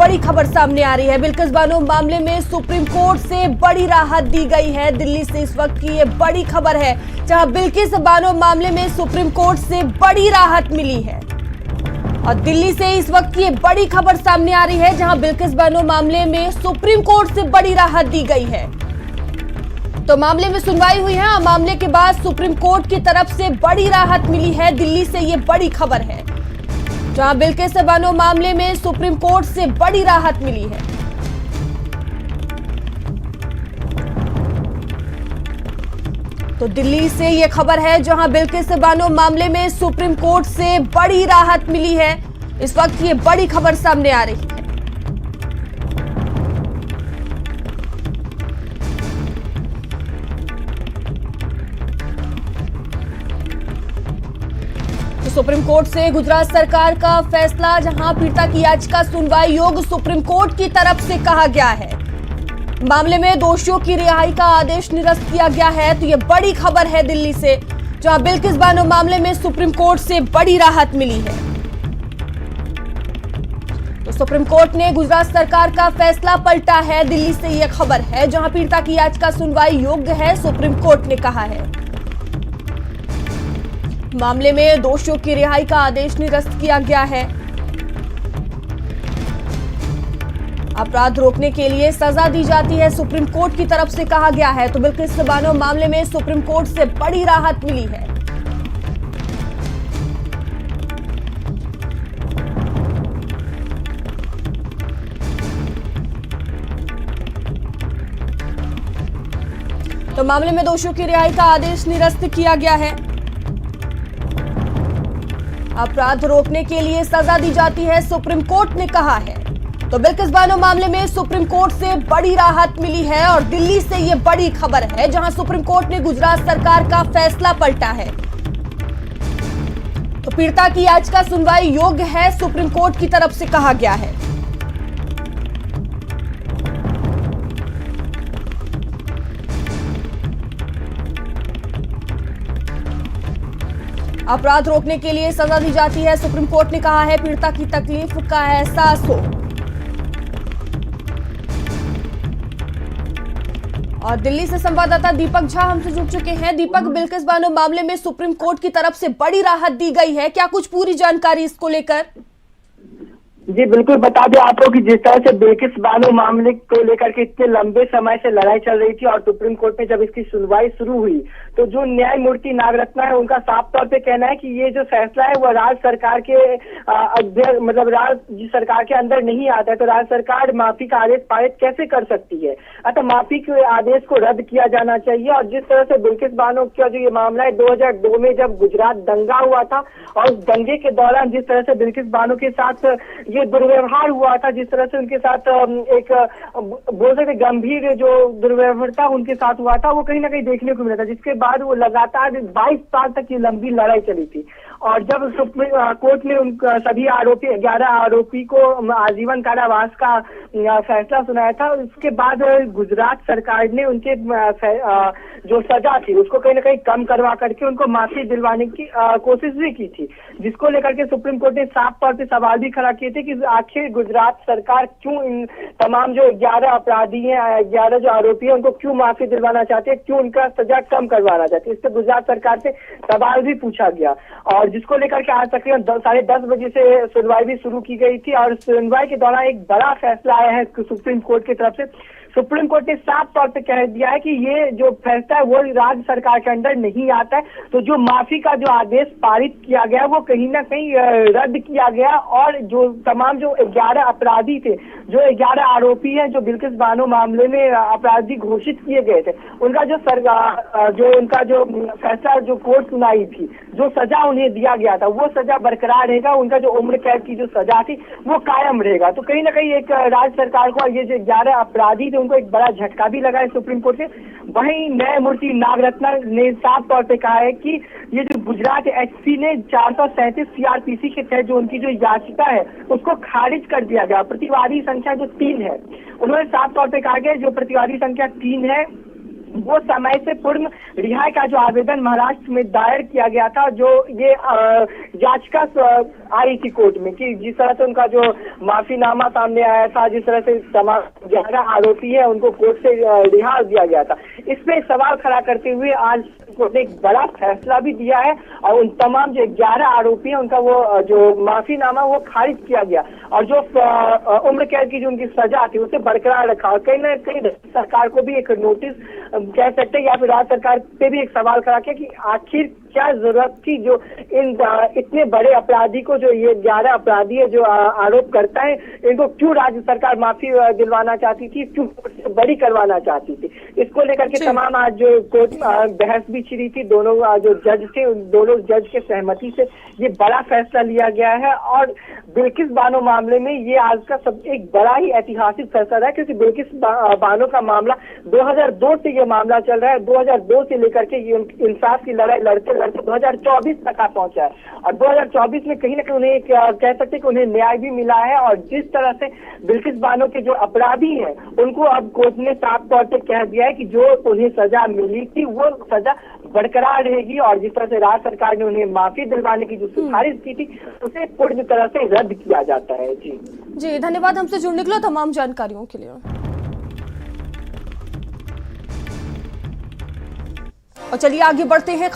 बड़ी खबर सामने आ रही है। बिल्किस बानो मामले में सुप्रीम कोर्ट से बड़ी राहत दी गई है। दिल्ली से इस वक्त की ये बड़ी खबर है, जहां बिल्किस बानो मामले में सुप्रीम कोर्ट से बड़ी राहत मिली है। और दिल्ली से इस वक्त की ये बड़ी खबर सामने आ रही है, जहां बिल्किस बानो मामले में सुप्रीम कोर्ट से बड़ी राहत दी गई है। तो मामले में सुनवाई हुई है और मामले के बाद सुप्रीम कोर्ट की तरफ से बड़ी राहत मिली है। दिल्ली से ये बड़ी खबर है, जहां बिल्किस बानो मामले में सुप्रीम कोर्ट से बड़ी राहत मिली है। तो दिल्ली से ये खबर है, जहां बिल्किस बानो मामले में सुप्रीम कोर्ट से बड़ी राहत मिली है। इस वक्त ये बड़ी खबर सामने आ रही है। सुप्रीम कोर्ट से गुजरात सरकार का फैसला, जहां पीड़िता की याचिका सुनवाई योग्य सुप्रीम कोर्ट की तरफ से कहा गया है। मामले में दोषियों की रिहाई का आदेश निरस्त किया गया है। तो ये बड़ी खबर है दिल्ली से, जहां बिल्किस बानो मामले में सुप्रीम कोर्ट से बड़ी राहत मिली है। तो सुप्रीम कोर्ट ने गुजरात सरकार का फैसला पलटा है। दिल्ली से यह खबर है, जहां पीड़िता की याचिका सुनवाई योग्य है, सुप्रीम कोर्ट ने कहा है। मामले में दोषियों की रिहाई का आदेश निरस्त किया गया है। अपराध रोकने के लिए सजा दी जाती है, सुप्रीम कोर्ट की तरफ से कहा गया है। तो बिल्किस बानो मामले में सुप्रीम कोर्ट से बड़ी राहत मिली है। तो मामले में दोषियों की रिहाई का आदेश निरस्त किया गया है। अपराध रोकने के लिए सजा दी जाती है, सुप्रीम कोर्ट ने कहा है। तो बिल्किस बानो मामले में सुप्रीम कोर्ट से बड़ी राहत मिली है और दिल्ली से यह बड़ी खबर है, जहां सुप्रीम कोर्ट ने गुजरात सरकार का फैसला पलटा है। तो पीड़िता की याचिका सुनवाई योग्य है, सुप्रीम कोर्ट की तरफ से कहा गया है। अपराध रोकने के लिए सजा दी जाती है, सुप्रीम कोर्ट ने कहा है। पीड़िता की तकलीफ का एहसास हो। और दिल्ली से संवाददाता दीपक झा हमसे जुड़ चुके हैं। दीपक, बिल्किस बानो मामले में सुप्रीम कोर्ट की तरफ से बड़ी राहत दी गई है, क्या कुछ पूरी जानकारी इसको लेकर? जी बिल्कुल, बता दें आपको कि जिस तरह से बिल्किस बानो मामले को लेकर के इतने लंबे समय से लड़ाई चल रही थी और सुप्रीम कोर्ट में जब इसकी सुनवाई शुरू हुई, तो जो न्यायमूर्ति नागरत्ना है, उनका साफ तौर पे कहना है कि ये जो फैसला है वो राज्य सरकार के मतलब राज्य सरकार के अंदर नहीं आता है। तो राज्य सरकार माफी का आदेश पारित कैसे कर सकती है? अतः माफी के आदेश को रद्द किया जाना चाहिए। और जिस तरह से बिल्किस बानो का जो ये मामला है, 2002 में जब गुजरात दंगा हुआ था और उस दंगे के दौरान जिस तरह से बिल्किस बानो के साथ ये दुर्व्यवहार हुआ था, जिस तरह से उनके साथ एक बोल सकते गंभीर जो दुर्व्यवहार था उनके साथ हुआ था, वो कहीं ना कहीं देखने को मिला था। जिसके बाद वो लगातार 22 साल तक ये लंबी लड़ाई चली थी। और जब सुप्रीम कोर्ट ने उन सभी आरोपी 11 आरोपी को आजीवन कारावास का फैसला सुनाया था, उसके बाद गुजरात सरकार ने उनके जो सजा थी उसको कहीं ना कहीं कम करवा करके उनको माफी दिलवाने की कोशिश भी की थी, जिसको लेकर के सुप्रीम कोर्ट ने साफ तौर पे सवाल भी खड़ा किए थे कि आखिर गुजरात सरकार क्यों इन तमाम जो 11 अपराधी हैं, 11 जो आरोपी हैं, उनको क्यों माफी दिलवाना चाहते हैं, क्यों उनका सजा कम करवाना चाहते हैं। इस पर गुजरात सरकार से सवाल भी पूछा गया और जिसको लेकर के आज तकरीबन 10:30 बजे से सुनवाई भी शुरू की गई थी। और सुनवाई के दौरान एक बड़ा फैसला आया है सुप्रीम कोर्ट की तरफ से। सुप्रीम कोर्ट ने साफ तौर पे कह दिया है कि ये जो फैसला है वो राज्य सरकार के अंदर नहीं आता है। तो जो माफी का जो आदेश पारित किया गया वो कहीं ना कहीं रद्द किया गया। और जो तमाम जो 11 अपराधी थे, जो 11 आरोपी हैं, जो बिल्किस बानो मामले में अपराधी घोषित किए गए थे, उनका जो फैसला जो कोर्ट सुनाई थी, जो सजा उन्हें दिया गया था, वो सजा बरकरार रहेगा। उनका जो उम्र कैद की जो सजा थी वो कायम रहेगा। तो कहीं ना कहीं एक राज्य सरकार को ये जो 11 अपराधी थे उनको एक बड़ा झटका भी लगा है सुप्रीम कोर्ट से। वहीं न्यायमूर्ति नागरत्ना ने साफ तौर पे कहा है कि ये जो गुजरात एचसी ने 437 सीआरपीसी के तहत जो उनकी जो याचिका है उसको खारिज कर दिया गया। प्रतिवादी संख्या जो 3 है, उन्होंने साफ तौर पे कहा गया जो प्रतिवादी संख्या 3 है वो समय से पूर्व रिहाई का जो आवेदन महाराष्ट्र में दायर किया गया था, जो ये याचिका आई थी कोर्ट में कि जिस तरह से उनका जो माफीनामा सामने आया था, जिस तरह से तमाम 11 आरोपी है उनको कोर्ट से रिहा दिया गया था, इस पे सवाल खड़ा करते हुए आज कोर्ट ने एक बड़ा फैसला भी दिया है और उन तमाम जो 11 आरोपी हैं उनका वो जो माफीनामा वो खारिज किया गया और जो उम्र कैद की जो उनकी सजा थी उसे बरकरार रखा। और कहीं ना कहीं सरकार को भी एक नोटिस कह सकते हैं या फिर राज्य सरकार पे भी एक सवाल खड़ा किया कि आखिर क्या जरूरत थी जो इन इतने बड़े अपराधी को, जो ये 11 अपराधी है जो आरोप करता है, इनको क्यों राज्य सरकार माफी दिलवाना चाहती थी, क्यों बड़ी करवाना चाहती थी। इसको लेकर के तमाम आज जो कोर्ट बहस भी छिड़ी थी, दोनों जो जज थे उन दोनों जज के सहमति से ये बड़ा फैसला लिया गया है। और बिल्किस बानो मामले में ये आज का सब एक बड़ा ही ऐतिहासिक फैसला है, क्योंकि बिल्किस बानो का मामला 2002 से ये मामला चल रहा है। 2002 से लेकर के ये इंसाफ की लड़ाई लड़ते 2024 तक आ पहुंचा है और 2024 में कहीं ना कहीं उन्हें कह सकते हैं कि उन्हें न्याय भी मिला है। और जिस तरह से बिल्किस बानो के जो अपराधी हैं उनको अब कोर्ट ने साफ तौर पे कह दिया है कि जो उन्हें सजा मिली थी वो सजा बरकरार रहेगी और जिस तरह से राज्य सरकार ने उन्हें माफी दिलवाने की जो सिफारिश की थी उसे पूर्ण तरह से रद्द किया जाता है। जी धन्यवाद हमसे जुड़ने के लिए, तमाम जानकारियों के लिए। और चलिए आगे बढ़ते हैं।